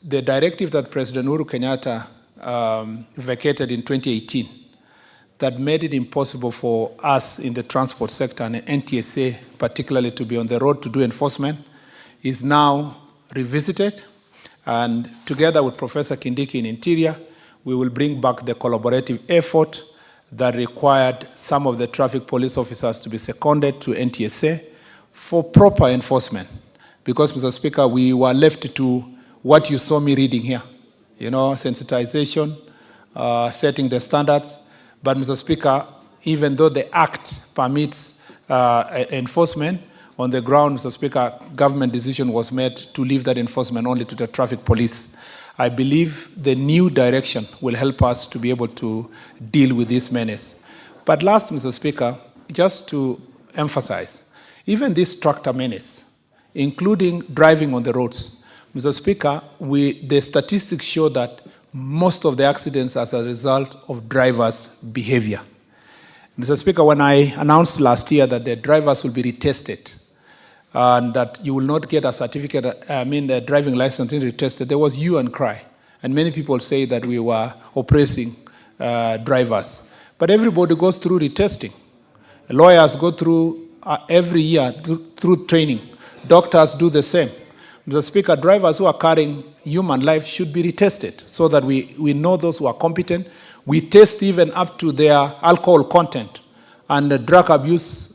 the directive that President Uhuru Kenyatta vacated in 2018 that made it impossible for us in the transport sector and NTSA particularly to be on the road to do enforcement is now revisited. And together with Professor Kindiki in Interior, we will bring back the collaborative effort that required some of the traffic police officers to be seconded to NTSA for proper enforcement. Because, Mr. Speaker, we were left to what you saw me reading here. You know, sensitization, setting the standards. But, Mr. Speaker, even though the Act permits enforcement, on the ground, Mr. Speaker, government decision was made to leave that enforcement only to the traffic police. I believe the new direction will help us to be able to deal with this menace. But last, Mr. Speaker, just to emphasize, even this tractor menace, including driving on the roads, Mr. Speaker, the statistics show that most of the accidents are as a result of drivers' behavior. Mr. Speaker, when I announced last year that the drivers will be retested and that you will not get a certificate, the driving license retested, there was hue and cry. And many people say that we were oppressing drivers. But everybody goes through retesting. Lawyers go through every year through training. Doctors do the same. Mr. Speaker, drivers who are carrying human life should be retested so that we know those who are competent. We test even up to their alcohol content and the drug abuse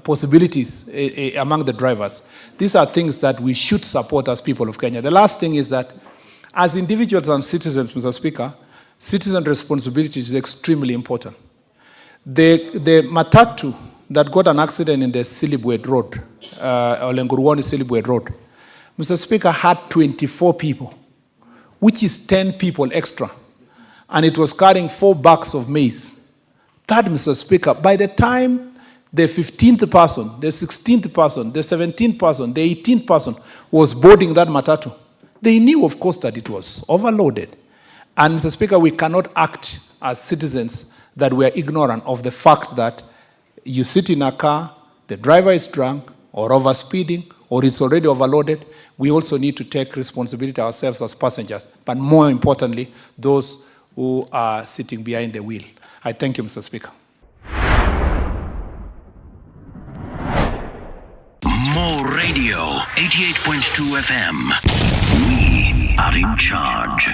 possibilities among the drivers. These are things that we should support as people of Kenya. The last thing is that as individuals and citizens, Mr. Speaker, citizen responsibility is extremely important. The matatu that got an accident in the Silibwet Road, or Lenguruoni Silibwet Road, Mr. Speaker, had 24 people, which is 10 people extra. And it was carrying 4 bags of maize. That, Mr. Speaker, by the time the 15th person, the 16th person, the 17th person, the 18th person was boarding that matatu, they knew, of course, that it was overloaded. And, Mr. Speaker, we cannot act as citizens that we are ignorant of the fact that you sit in a car, the driver is drunk or overspeeding or it's already overloaded. We also need to take responsibility ourselves as passengers, but more importantly, those who are sitting behind the wheel. I thank you, Mr. Speaker. More radio, 88.2 FM. We are in charge.